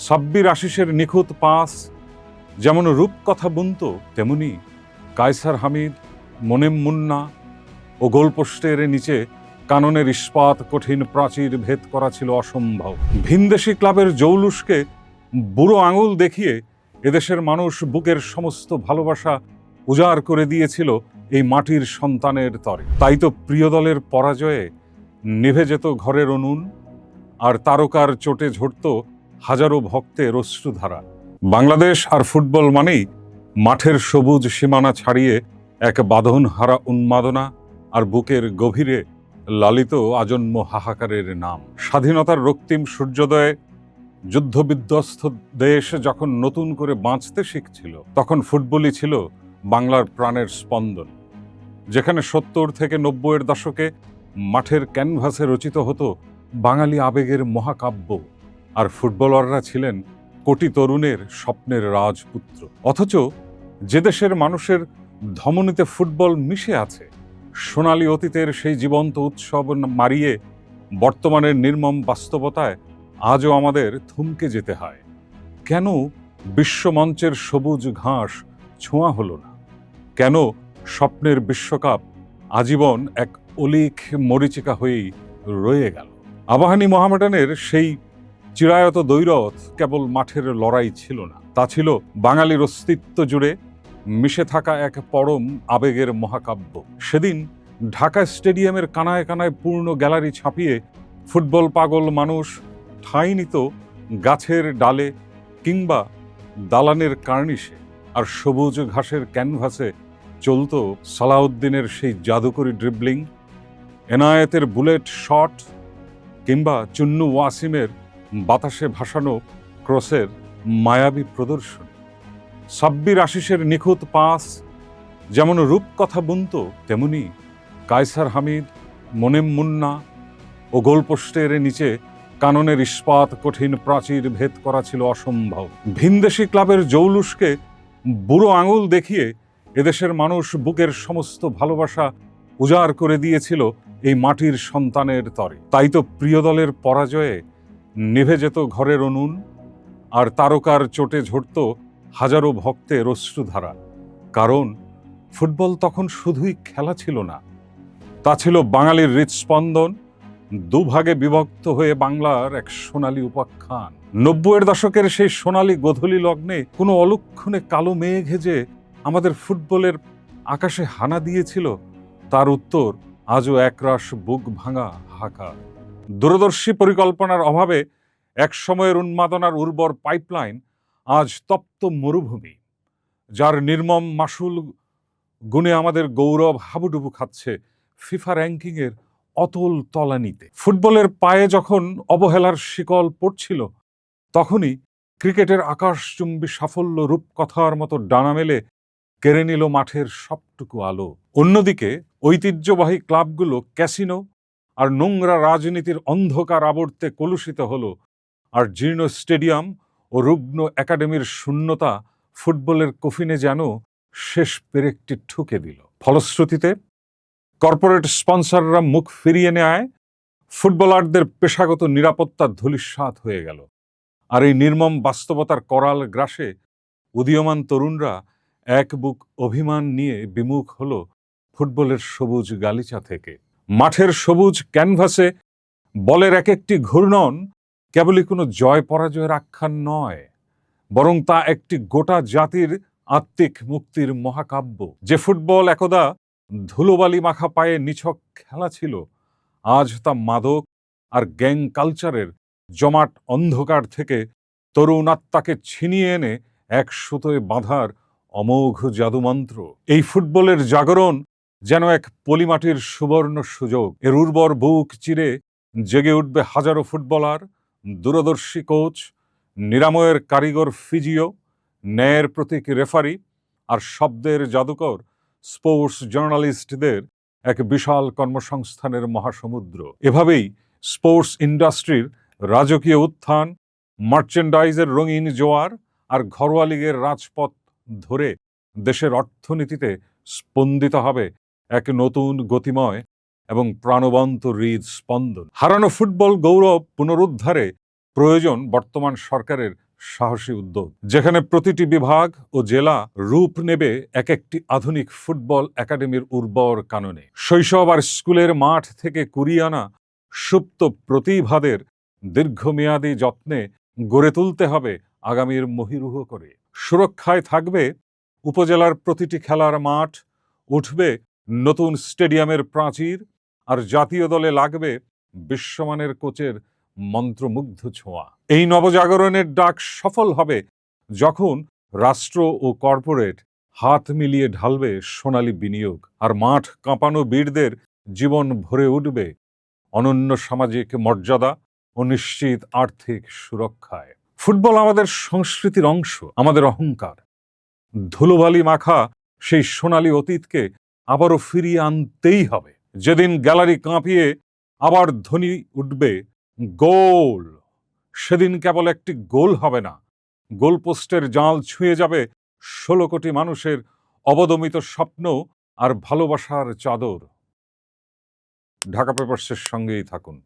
সাব্বির আশিসের নিখুঁত পাস যেমন রূপকথা বুনত, তেমনি কায়সার হামিদ, মোনেম মুন্না ও গোলপোস্টের নিচে কাননের ইস্পাত কঠিন প্রাচীর ভেদ করা ছিল অসম্ভব। ভিনদেশি ক্লাবের জৌলুসকে বুড়ো আঙুল দেখিয়ে এদেশের মানুষ বুকের সমস্ত ভালোবাসা উজাড় করে দিয়েছিল এই মাটির সন্তানের তরে। তাই তো প্রিয় দলের পরাজয়ে নিভে যেত ঘরের উনুন, আর তারকার চোটে ঝরত হাজারো ভক্তের অশ্রুধারা। বাংলাদেশ আর ফুটবল মানেই মাঠের সবুজ সীমানা ছাড়িয়ে এক বাঁধনহারা উন্মাদনা আর বুকের গভীরে লালিত আজন্ম হাহাকারের নাম। স্বাধীনতার রক্তিম সূর্যোদয়ে যুদ্ধবিধ্বস্ত দেশ যখন নতুন করে বাঁচতে শিখছিল, তখন ফুটবলই ছিল বাংলার প্রাণের স্পন্দন। যেখানে 70 থেকে 90-এর দশকে মাঠের ক্যানভাসে রচিত হতো বাঙালি আবেগের মহাকাব্য, আর ফুটবলাররা ছিলেন কোটি তরুণের স্বপ্নের রাজপুত্র। অথচ যে দেশের মানুষের ধমনীতে ফুটবল মিশে আছে, সোনালী অতীতের সেই জীবন্ত উৎসব মারিয়ে বর্তমানের নির্মম বাস্তবতায় আজও আমাদের থমকে যেতে হয়। কেন বিশ্বমঞ্চের সবুজ ঘাস ছোঁয়া হলো না? কেন স্বপ্নের বিশ্বকাপ আজীবন এক অলিক মরীচিকা হয়েই রয়ে গেল? আবাহনী মোহামেডানের সেই চিরায়ত দ্বৈরথ কেবল মাঠের লড়াই ছিল না, তা ছিল বাঙালির অস্তিত্ব জুড়ে মিশে থাকা এক পরম আবেগের মহাকাব্য। সেদিন ঢাকা স্টেডিয়ামের কানায় কানায় পূর্ণ গ্যালারি ছাপিয়ে ফুটবল পাগল মানুষ ঠাঁই নিত গাছের ডালে কিংবা দালানের কার্নিশে, আর সবুজ ঘাসের ক্যানভাসে চলত সালাউদ্দিনের সেই জাদুকরী ড্রিবলিং, এনায়েতের বুলেট শট কিংবা চুন্নু ওয়াসিমের বাতাসে ভাসানো ক্রসের মায়াবী প্রদর্শন। সাব্বির আশিসের নিখুঁত পাস যেমন রূপকথা বুনত, তেমনি কায়সার হামিদ, মোনেম মুন্না ও গোলপোস্টের নিচে কাননের ইস্পাত কঠিন প্রাচীর ভেদ করা ছিল অসম্ভব। ভিনদেশি ক্লাবের জৌলুসকে বুড়ো আঙুল দেখিয়ে এদেশের মানুষ বুকের সমস্ত ভালোবাসা উজাড় করে দিয়েছিল এই মাটির সন্তানের তরে। তাই তো প্রিয় দলের পরাজয়ে নিভে যেত ঘরের উনুন, আর তারকার চোটে ঝরত হাজারো ভক্তের অশ্রুধারা। কারণ ফুটবল তখন শুধুই খেলা ছিল না, তা ছিল বাঙালির হৃৎস্পন্দন, দুভাগে বিভক্ত হয়ে বাংলার এক সোনালী উপাখ্যান। 90-এর দশকের সেই সোনালী গোধূলি লগ্নে কোনো অলক্ষণে কালো মেঘ যে আমাদের ফুটবলের আকাশে হানা দিয়েছিল, তার উত্তর আজও একরাশ বুক ভাঙা হাহাকার। দূরদর্শী পরিকল্পনার অভাবে এক সময়ের উন্মাদনার উর্বর পাইপলাইন আজ তপ্ত মরুভূমি, যার নির্মম মাসুল গুণে আমাদের গৌরব হাবুডুবু খাচ্ছে ফিফা র্যাঙ্কিংয়ের অতল তলানিতে। ফুটবলের পায়ে যখন অবহেলার শিকল পড়ছিল, তখনই ক্রিকেটের আকাশচুম্বী সাফল্য রূপকথার মতো ডানা মেলে কেড়ে নিল মাঠের সবটুকু আলো। অন্যদিকে ঐতিহ্যবাহী ক্লাবগুলো ক্যাসিনো আর নোংরা রাজনীতির অন্ধকার আবর্তে কলুষিত হলো, আর জীর্ণ স্টেডিয়াম ও রুগ্ন একাডেমির শূন্যতা ফুটবলের কফিনে যেন শেষ পেরেকটি ঠুকে দিল। ফলশ্রুতিতে কর্পোরেট স্পন্সররা মুখ ফিরিয়ে নেয়, ফুটবলারদের পেশাগত নিরাপত্তা ধূলিসাৎ হয়ে গেল। আর এই নির্মম বাস্তবতার করাল গ্রাসে উদীয়মান তরুণরা এক বুক অভিমান নিয়ে বিমুখ হলো ফুটবলের সবুজ গালিচা থেকে। মাঠের সবুজ ক্যানভাসে বলের এক একটি ঘূর্ণন কেবলই কোনো জয় পরাজয়ের আখ্যান নয়, বরং তা একটি গোটা জাতির আত্মিক মুক্তির মহাকাব্য। যে ফুটবল একদা ধুলোবালি মাখা পায়ে নিছক খেলা ছিল, আজ তা মাদক আর গ্যাং কালচারের জমাট অন্ধকার থেকে তরুণ আত্মাকে ছিনিয়ে এনে এক সুতোয় বাঁধার অমোঘ জাদুমন্ত্র। এই ফুটবলের জাগরণ যেন এক পলিমাটির সুবর্ণ সুযোগ। এর উর্বর বুক চিরে জেগে উঠবে হাজারো ফুটবলার, দূরদর্শী কোচ, নিরাময়ের কারিগর ফিজিও, ন্যায়ের প্রতীক রেফারি, আর শব্দের জাদুকর স্পোর্টস জার্নালিস্টদের এক বিশাল কর্মসংস্থানের মহাসমুদ্র। এভাবেই স্পোর্টস ইন্ডাস্ট্রির রাজকীয় উত্থান, মার্চেন্ডাইজের রঙিন জোয়ার আর ঘরোয়া লীগের রাজপথ ধরে দেশের অর্থনীতিতে স্পন্দিত হবে এক নতুন গতিময় এবং প্রাণবন্ত হৃদস্পন্দন। হারানো ফুটবল গৌরব পুনরুদ্ধারে প্রয়োজন বর্তমান সরকারের সাহসী উদ্যোগ, যেখানে প্রতিটি বিভাগ ও জেলা রূপ নেবে এক একটি আধুনিক ফুটবল একাডেমির উর্বর কাননে। শৈশব আর স্কুলের মাঠ থেকে কুড়িয়ে আনা সুপ্ত প্রতিভাদের দীর্ঘমেয়াদী যত্নে গড়ে তুলতে হবে আগামীর মহীরুহ করে। সুরক্ষায় থাকবে উপজেলার প্রতিটি খেলার মাঠ, উঠবে নতুন স্টেডিয়ামের প্রাচীর, আর জাতীয় দলে লাগবে বিশ্বমানের কোচের মন্ত্রমুগ্ধ ছোঁয়া। এই নবজাগরণের ডাক সফল হবে যখন রাষ্ট্র ও কর্পোরেট হাত মিলিয়ে ঢালবে সোনালী বিনিয়োগ, আর মাঠ কাঁপানো বীরদের জীবন ভরে উঠবে অনন্য সামাজিক মর্যাদা ও নিশ্চিত আর্থিক সুরক্ষায়। ফুটবল আমাদের সংস্কৃতির অংশ, আমাদের অহংকার। ধুলোবালি মাখা সেই সোনালী অতীতকে আবারও ফিরিয়ে আনতেই হবে। যেদিন গ্যালারি কাঁপিয়ে আবার ধ্বনি উঠবে গোল, সেদিন কেবল একটি গোল হবে না, গোলপোস্টের জাল ছুঁয়ে যাবে ১৬ কোটি মানুষের অবদমিত স্বপ্ন আর ভালোবাসার চাদর। ঢাকা পেপারসের সঙ্গেই থাকুন।